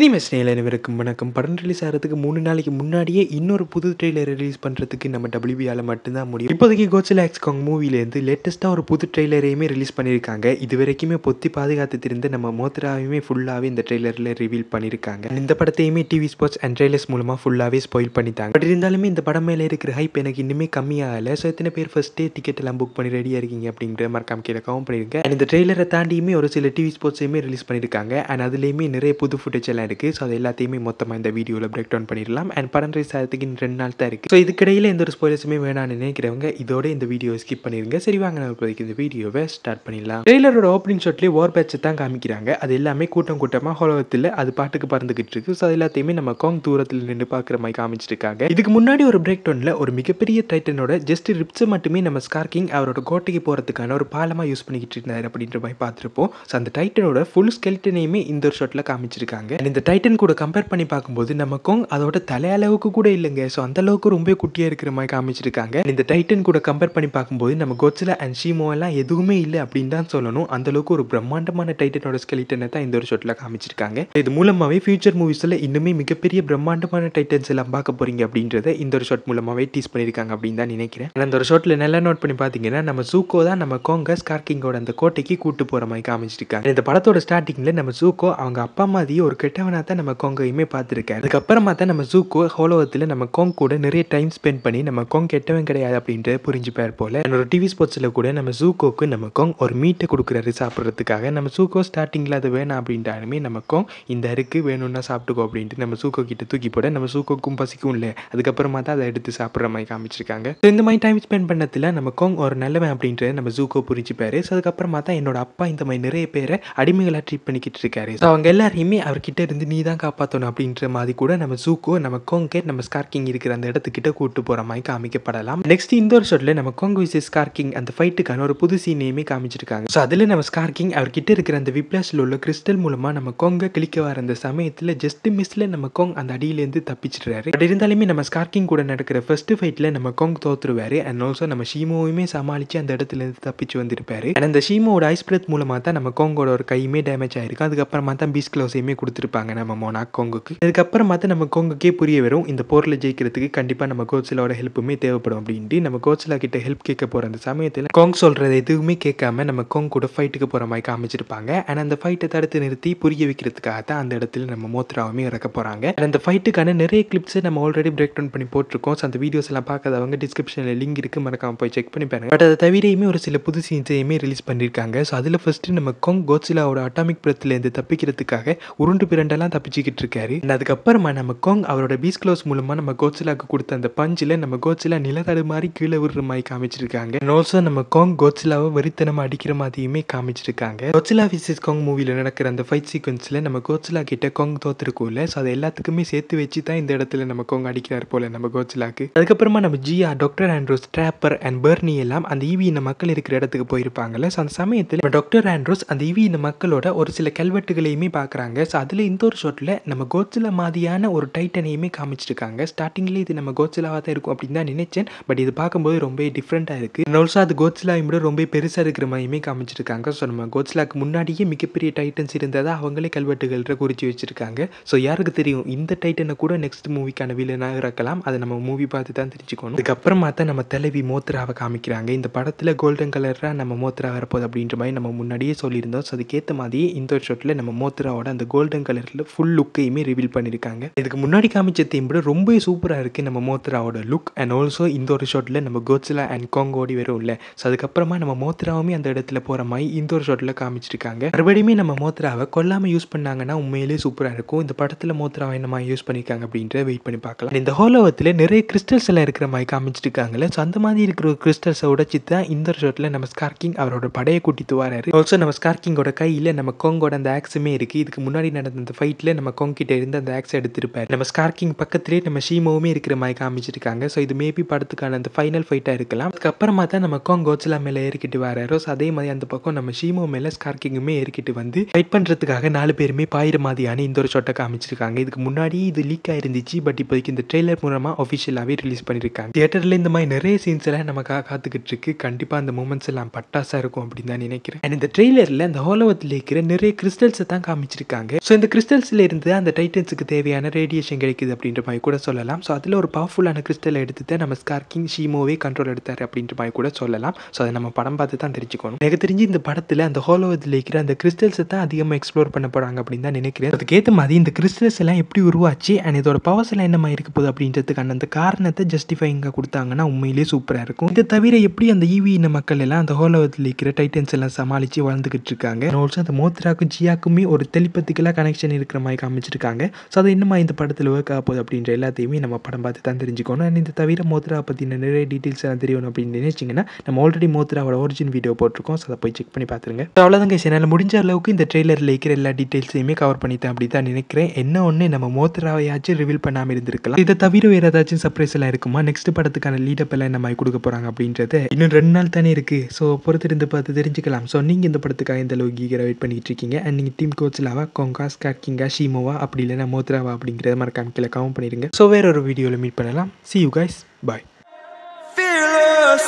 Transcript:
Cinemas அனைவருக்கும் வணக்கம். படம் ரிலீஸ் ஆகிறதுக்கு 3 நாளைக்கு முன்னாடியே இன்னொரு புது ட்ரெய்லர் ரிலீஸ் பண்ணுறதுக்கு நம்ம WBயால் மட்டும்தான் முடியும். இப்போதைக்கு கோட்ஸில்லா எக்ஸ் காங் மூவிலேருந்து லேட்டஸ்ட்டாக ஒரு புது ட்ரெய்லரையுமே ரிலீஸ் பண்ணியிருக்காங்க. இது வரைக்குமே பொத்தி பாதுகாத்து இருந்த நம்ம மோத்ராவையுமே ஃபுல்லாகவே இந்த ட்ரெய்லரில் ரிவீல் பண்ணியிருக்காங்க. இந்த படத்தையுமே டிவி ஸ்பாட்ஸ் அண்ட் ட்ரெய்லர்ஸ் மூலமாக ஃபுல்லாகவே ஸ்பாயில் பண்ணிட்டாங்க. பட் இருந்தாலுமே இந்த படம் மேலே இருக்கிற ஹைப் எனக்கு இன்னுமே கம்மியாகலை. ஸோ எத்தனை பேர் ஃபர்ஸ்ட்டே டிக்கெட் எல்லாம் புக் பண்ணி ரெடியாக இருக்கீங்க அப்படிங்கிற மறக்காம கீழே கமெண்ட் பண்ணியிருக்கேன். அண்ட் இந்த ட்ரெய்லரை தாண்டியுமே ஒரு சில டிவி ஸ்பாட்ஸையுமே ரிலீஸ் பண்ணியிருக்காங்க. அண்ட் அதுலேயுமே நிறைய புது ஃபுட்டேஜ் எல்லாம் இருக்குது. ஸோ அது எல்லாத்தையுமே மொத்தமாக இந்த வீடியோவில் பிரேக் டவுன் பண்ணிடலாம். அண்ட் படம் ரிலீஸ் ஆகிறதுக்கு 2 நாள் தான் இருக்குது. ஸோ இதுக்கிடையில் எந்த ஒரு ஸ்பாயிலர்ஸுமே வேணாம்னு நினைக்கிறவங்க இதோட இந்த வீடியோ ஸ்கிப் பண்ணிடுங்க. சரி வாங்க நம்ம இப்போதைக்கு இந்த வீடியோவை ஸ்டார்ட் பண்ணிடலாம். ட்ரெய்லரோட ஓப்பனிங் ஷாட்லேயே வார் பேட்சை தான் காமிக்கிறாங்க. அது எல்லாமே கூட்டமாக ஹோலோகத்தில் அது பாட்டுக்கு பறந்துக்கிட்டு இருக்கு. ஸோ அது எல்லாத்தையுமே நம்ம காங் தூரத்தில் நின்று பார்க்குற மாதிரி காமிச்சிருக்காங்க. இதுக்கு முன்னாடி ஒரு பிரேக் டவுனில் ஒரு மிகப்பெரிய டைட்டனோட ஜஸ்ட் ரிப்ஸை மட்டுமே நம்ம ஸ்கார் கிங் அவரோட கோட்டைக்கு போகிறதுக்கான ஒரு பாலமாக யூஸ் பண்ணிக்கிட்டு இருந்தார் அப்படின்ற மாதிரி பார்த்துருப்போம். ஸோ அந்த டைட்டனோட ஃபுல் ஸ்கெல்டனையுமே இந்த ஒரு ஷாட்டில் காமிச்சிருக்காங்க. இந்த டைட்டன் கூட கம்பேர் பண்ணி பார்க்கும்போது நம்ம காங் அதோட தலையளவுக்கு கூட இல்லைங்க. ஸோ அந்த அளவுக்கு ரொம்ப குட்டியாக இருக்கிற மாதிரி காமிச்சிருக்காங்க. இந்த டைட்டன் கூட கம்பேர் பண்ணி பார்க்கும்போது நம்ம கோட்ஸில்லா அண்ட் ஷீமோ எல்லாம் எதுவுமே இல்லை அப்படின்னு தான் சொல்லணும். அந்த அளவுக்கு ஒரு பிரம்மாண்டமான டைட்டனோட ஸ்கெலிட்டனை தான் இந்த ஒரு ஷாட்டில் காமிச்சிருக்காங்க. இது மூலமாகவே ஃபியூச்சர் மூவிஸில் இன்னுமே மிகப்பெரிய பிரம்மாண்டமான டைட்டன்ஸ் எல்லாம் பார்க்க போறீங்க அப்படின்றத இந்த ஒரு ஷாட் மூலமாகவே டீஸ் பண்ணியிருக்காங்க அப்படின்னு தான் நினைக்கிறேன். அந்த ஒரு ஷாட்டில் நல்லா நோட் பண்ணி பார்த்தீங்கன்னா நம்ம சூக்கோ தான் நம்ம காங்கை ஸ்கார் கிங்கோட அந்த கோட்டைக்கு கூட்டு போகிற மாதிரி காமிச்சிருக்காங்க. இந்த படத்தோட ஸ்டார்டிங்கில் நம்ம சூக்கோ அவங்க அப்பா மாதிரியே ஒரு கெட்டவனாக தான் நம்ம காங்கையுமே பார்த்துருக்காரு. அதுக்கப்புறமா தான் நம்ம சூக்கோ ஹோலோகத்தில் நம்ம காங் கூட நிறைய டைம் ஸ்பெண்ட் பண்ணி நம்ம காங் கெட்டவன் கிடையாது அப்படின்ற புரிஞ்சுப்பார் போல. ஒரு டிவி ஸ்பாட்ஸில் கூட நம்ம சூக்கோக்கு நம்ம காங் ஒரு மீட்டை கொடுக்குறாரு சாப்பிட்றதுக்காக. நம்ம சூக்கோ ஸ்டார்டிங்கில் அது வேணாம் அப்படின்ட்டாலுமே நம்ம காங் இந்த அருக்கு வேணும்னா சாப்பிட்டுக்கோ அப்படின்ட்டு நம்ம சூக்கோ கிட்ட தூக்கி போட நம்ம சூக்கோக்கும் பசிக்கும் இல்லை. அதுக்கப்புறமா தான் அதை எடுத்து சாப்பிட்ற மாதிரி காமிச்சிருக்காங்க. இந்த மாதிரி டைம் ஸ்பெண்ட் பண்ணதில் நம்ம காங் ஒரு நல்லவன் அப்படின்ற நம்ம சூக்கோ புரிஞ்சுப்பாரு. ஸோ அதுக்கப்புறமா தான் என்னோட அப்பா இந்த மாதிரி நிறைய பேரை அடிமைகளாக ட்ரீட் பண்ணிக்கிட்டு இருக்காரு. ஸோ அவங்க எல்லாரையுமே அவர்கிட்ட இருந்து நீ தான் காப்பாற்றணும் அப்படின்ற மாதிரி கூட நம்ம சூக்கோ நம்ம காங்கே நம்ம ஸ்கார் கிங் இருக்கிற அந்த இடத்துக்கிட்ட கூட்டு போகிற மாதிரி காமிக்கப்படலாம். நெக்ஸ்ட் இந்த ஒரு ஷாட்டில் நம்ம காங் விசஸ் ஸ்கார் கிங் அந்த ஃபைட்டுக்கான ஒரு புது சீனையுமே காமிச்சிருக்காங்க. ஸோ அதில் நம்ம ஸ்கார் கிங் அவர்கிட்ட இருக்கிற அந்த விப்ளாஷில் உள்ள கிறிஸ்டல் மூலமாக நம்ம காங்கை கிளிக்க வர அந்த சமயத்தில் ஜஸ்ட் மிஸ்ல நம்ம காங் அந்த அடியிலேருந்து தப்பிச்சிடுறாரு. பட் இருந்தாலுமே நம்ம ஸ்கார் கிங் கூட நடக்கிற ஃபர்ஸ்ட் ஃபைட்டில் நம்ம காங் தோத்துருவாரு. அண்ட் ஆல்சோ நம்ம ஷீமோவையுமே சமாளித்து அந்த இடத்துல இருந்து தப்பிச்சு வந்திருப்பாரு. அண்ட் அந்த ஷீமோட ஐஸ் பிரத் மூலமாக தான் நம்ம காங்கோட ஒரு கையுமே டேமேஜ் ஆயிருக்கு. அதுக்கப்புறமா தான் பீஸ் க்ளோஸையுமே கொடுத்துருப்பாங்க நம்ம மோனாக் காங்குக்கு. அதுக்கப்புறமா தான் நம்ம காங்குக்கே புரிய வரும் இந்த போரில் ஜெயிக்கிறதுக்கு கண்டிப்பாக நம்ம கோட்ஸில்லாவோட ஹெல்ப்புமே தேவைப்படும் அப்படின்ட்டு நம்ம கோட்ஸில்லா கிட்ட ஹெல்ப் கேட்க போகிற அந்த சமயத்தில் காங் சொல்கிறது எதுவுமே கேட்காம நம்ம காங் கூட ஃபைட்டுக்கு போகிற மாதிரி காமிச்சிருப்பாங்க. அண்ட் அந்த ஃபைட்டை தடுத்து நிறுத்தி புரிய வைக்கிறதுக்காக தான் அந்த இடத்துல நம்ம மோத்ராவுமே இறக்க போகிறாங்க. அண்ட் அந்த ஃபைட்டுக்கான நிறைய கிளிப்ஸை நம்ம ஆல்ரெடி பிரேக் டவுன் பண்ணி போட்டிருக்கோம். ஸோ அந்த வீடியோஸ் எல்லாம் பார்க்காதவங்க டிஸ்கிரிப்ஷனில் லிங்க் இருக்குது, மறக்காம போய் செக் பண்ணி பாருங்க. பட் அதை தவிரையுமே ஒரு சில புது சீன்ஸையுமே ரிலீஸ் பண்ணியிருக்காங்க. ஸோ அதில் ஃபர்ஸ்ட்டு நம்ம காங் கோட்ஸில்லாவோட அட்டாமிக் பிரத்திலேருந்து தப்பிக்கிறதுக்காக உருண்டு பிரண்டெல்லாம் தப்பிச்சுக்கிட்டு இருக்காரு. அதுக்கப்புறமா நம்ம காங் அவரோட பீஸ் க்ளோஸ் மூலமாக நம்ம கோட்ஸில்லாக்கு கொடுத்த அந்த பஞ்சில் நம்ம கோட்ஸில்லா நிலத்தடு மாதிரி கீழே விடுற மாதிரி காமிச்சிருக்காங்க. அண்ட் ஆல்சோ நம்ம காங் கோட்ஸில்லாவை வெறித்தனமாக அடிக்கிற மாதிரியுமே காமிச்சிருக்காங்க. கோட்ஸில்லா விசஸ் காங் மூவியில் நடக்கிற அந்த ஃபைட் சீக்வன்ஸில் நம்ம கோட்ஸில்லா கிட்ட காங் தோத்துருக்கோம்ல. ஸோ அது எல்லாத்துக்குமே சேர்த்து வச்சு தான் இந்த இடத்துல நம்ம காங் அடிக்கிறார் போல நம்ம கோட்ஸில்லாக்கு. அதுக்கப்புறமா நம்ம ஜியா, டாக்டர் ஆண்ட்ரோஸ், ட்ராப்பர் அண்ட் பர்னி எல்லாம் அந்த ஈவி இந்த மக்கள் இருக்கிற இடத்துக்கு போயிருப்பாங்கல்ல. ஸோ அந்த சமயத்தில் டாக்டர் ஆண்ட்ரோஸ் அந்த ஈவி இந்த மக்களோட ஒரு சில கல்வெட்டுகளையுமே பார்க்குறாங்க. ஸோ அதில் இந்த ஒரு ஷாட்டில் நம்ம கோட்ஸில்லா மாதிரியான ஒரு டைட்டனையுமே காமிச்சிருக்காங்க. ஸ்டார்டிங்கில் இது நம்ம கோட்ஸில்லாவாக தான் இருக்கும் அப்படின்னு தான் நினைச்சேன். பட் இது பார்க்கும்போது ரொம்ப டிஃப்ரெண்ட்டாக இருக்குது. அண்ட் ஆல்சோ அது கோட்ஸில்லாவை விட ரொம்ப பெருசாக இருக்கிற மாதிரியுமே காமிச்சிருக்காங்க. ஸோ நம்ம கோட்ஸில்லாக்கு முன்னாடியே மிகப்பெரிய டைட்டன்ஸ் இருந்ததாக அவங்களே கல்வெட்டுகளில் குறித்து வச்சிருக்காங்க. ஸோ யாருக்கு தெரியும் இந்த டைட்டனை கூட நெக்ஸ்ட் மூவிக்கான வில்லனாக இருக்கலாம். அதை நம்ம மூவி பார்த்து தான் தெரிஞ்சுக்கணும். அதுக்கப்புறமா தான் நம்ம தலைவி மோத்ராவை காமிக்கிறாங்க. இந்த படத்தில் கோல்டன் கலராக நம்ம மோத்ரா வரப்போகுது அப்படின்ற மாதிரி நம்ம முன்னாடியே சொல்லியிருந்தோம். ஸோ அதுக்கேற்ற மாதிரியே இந்த ஒரு ஷாட்டில் நம்ம மோத்ராவோட அந்த கோல்டன் கலரில் ஃபுல் லுக்கையுமே ரிவீல் பண்ணியிருக்காங்க. இதுக்கு முன்னாடி காமிச்ச தீம் விட ரொம்ப சூப்பராக இருக்குது நம்ம மோத்ராவோட லுக். அண்ட் ஆல்சோ இந்த ஒரு ஷாட்டில் நம்ம கோட்ஸில்லா அண்ட் காங் ஓடி வரும் இல்லை. ஸோ அதுக்கப்புறமா நம்ம மோத்ராவுமே அந்த இடத்துல போகிற மாதிரி இந்த ஒரு ஷாட்டில் காமிச்சிருக்காங்க. மறுபடியுமே நம்ம மோத்ராவை கொல்லாமல் யூஸ் பண்ணாங்கன்னா உண்மையிலேயே சூப்பராக இருக்கும். இந்த படத்தில் மோத்ராவை என்ன மாதிரி யூஸ் பண்ணியிருக்காங்க அப்படின்ற வெயிட் பண்ணி பார்க்கலாம். இந்த ஹோலோகத்தில் நிறைய கிறிஸ்டல்ஸ் எல்லாம் இருக்கிற மாதிரி காமிச்சிருக்காங்கல்ல. ஸோ அந்த மாதிரி இருக்கிற ஒரு கிறிஸ்டல்ஸை உடைச்சி தான் இந்த ஒரு ஷாட்டில் நம்ம ஸ்கார் கிங் அவரோட படையை கூட்டிட்டு வராரு. ஆல்சோ நம்ம ஸ்கார் கிங்கோட கையில் நம்ம காங்கோட அந்த ஆக்ஸுமே இருக்குது. இதுக்கு முன்னாடி நடந்த அந்த ஃபைட்டில் நம்ம காங் கிட்ட இருந்து அந்த ஆக்ஸை எடுத்திருப்பார். நம்ம ஸ்கார் கிங் பக்கத்துலேயே நம்ம ஷீமோவுமே இருக்கிற மாதிரி காமிச்சிருக்காங்க. ஸோ இது மேபி படத்துக்கான அந்த ஃபைனல் ஃபைட்டாக இருக்கலாம். அதுக்கப்புறமா தான் நம்ம காங் கோட்ஸில்லா மேலே ஏறிக்கிட்டு வராரோ. ஸோ அதே மாதிரி அந்த பக்கம் நம்ம ஷீமோ மேலே ஸ்கார் கிங்குமே ஏறிக்கிட்டு வந்து ஃபைட் பண்ணுறதுக்காக 4 பேருமே பாயிற மாதிரியான இந்த ஒரு ஷாட்டை காமிச்சிருக்காங்க. இதுக்கு முன்னாடி இது லீக் ஆயிருந்துச்சு. பட் இப்போதைக்கு இந்த ட்ரெய்லர் மூலமாக ஆஃபிஷியலாகவே ரிலீஸ் பண்ணியிருக்காங்க. தியேட்டரில் இந்த மாதிரி நிறைய சீன்ஸ் எல்லாம் நம்ம காத்துக்கிட்டு இருக்கு. கண்டிப்பாக அந்த மூமெண்ட்ஸ் எல்லாம் பட்டாசாக இருக்கும் அப்படின்னு தான் நினைக்கிறேன். அண்ட் இந்த ட்ரெய்லரில் அந்த ஹோலோகத்தில் இருக்கிற நிறைய கிறிஸ்டல்ஸை தான் காமிச்சிருக்காங்க. ஸோ இந்த கிறிஸ்டல் கிறிஸ்டல்ஸ்ல இருந்து அந்த டைட்டன்ஸுக்கு தேவையான ரேடியேஷன் கிடைக்குது அப்படின்ற மாதிரி கூட சொல்லலாம். ஸோ அதில் ஒரு பவர்ஃபுல்லான கிறிஸ்டலை எடுத்துட்டு நம்ம ஸ்கார் கிங் ஷீமோவே கண்ட்ரோல் எடுத்தார் அப்படின்ற மாதிரி கூட சொல்லலாம். ஸோ அதை நம்ம படம் பார்த்து தான் தெரிஞ்சுக்கணும். எனக்கு தெரிஞ்சு இந்த படத்தில் அந்த ஹோலோவத்தில் இருக்கிற அந்த கிறிஸ்டல்ஸை தான் அதிகமாக எக்ஸ்ப்ளோர் பண்ண போகிறாங்க அப்படின்னு தான் நினைக்கிறேன். அதுக்கேற்ற மாதிரி இந்த கிறிஸ்டல்ஸ் எல்லாம் எப்படி உருவாச்சு அண்ட் இதோட பவர்ஸ் எல்லாம் என்னமா இருக்க போகுது அப்படின்றதுக்கான அந்த காரணத்தை ஜஸ்டிஃபைங்காக கொடுத்தாங்கன்னா உண்மையிலேயே சூப்பராக இருக்கும். இதை தவிர எப்படி அந்த ஈவி இன மக்கள் எல்லாம் அந்த ஹோலோவத்தில் இருக்கிற டைட்டன்ஸ் எல்லாம் சமாளித்து வாழ்ந்துகிட்டு இருக்காங்க. ஆல்சோ அந்த மோத்ராக்கும் ஜியாக்குமே ஒரு டெலிபத்திக்கலாக கனெக்ஷன் இருக்கிற மாதிரி காமிச்சிருக்காங்க. ஸோ அது என்னமா இந்த படத்தில் ஒர்க் ஆக போகுது அப்படின்ற எல்லாத்தையுமே நம்ம படம் பார்த்து தான் தெரிஞ்சுக்கணும். அண்ட் இந்த தவிர மோத்ரா பற்றின நிறைய டீட்டெயில்ஸ் எல்லாம் தெரியணும் அப்படின்னு நினைச்சிங்கன்னா நம்ம ஆல்ரெடி மோத்ராவோட ஒரிஜின் வீடியோ போட்டிருக்கோம். ஸோ அதை போய் செக் பண்ணி பார்த்துருங்க. அவ்வளோதாங்க, என்னால் முடிஞ்ச அளவுக்கு இந்த ட்ரெய்லரில் இருக்கிற எல்லா டீட்டெயில்ஸையுமே கவர் பண்ணிட்டேன் அப்படி தான் நினைக்கிறேன். என்ன ஒன்று நம்ம மோத்ராவையாச்சும் ரிவீல் பண்ணாமல் இருந்திருக்கலாம். இதை தவிர வேறு ஏதாச்சும் சர்ப்ரைஸ் எல்லாம் இருக்குமா, நெக்ஸ்ட் படத்துக்கான லீடப் எல்லாம் என்ன மாதிரி கொடுக்க போகிறாங்க அப்படின்றது இன்னும் 2 நாள் தானே இருக்குது. ஸோ பொறுத்திருந்து பார்த்து தெரிஞ்சுக்கலாம். ஸோ நீங்கள் இந்த படத்துக்காக இந்த அளவுக்கு ஈகராக வெயிட் பண்ணிட்டு இருக்கீங்க அண்ட் நீங்கள் டீம் கோச்லாவா, கொங்கா, ஸ்கார் கிங்கா, ஷீமோவா அப்படி இல்லைன்னா மோத்ராவா அப்படிங்கிறத மறக்காம கீழே கமெண்ட் பண்ணிடுங்க. ஸோ வேற ஒரு வீடியோவில் மீட் பண்ணலாம். See you guys, bye. Fearless.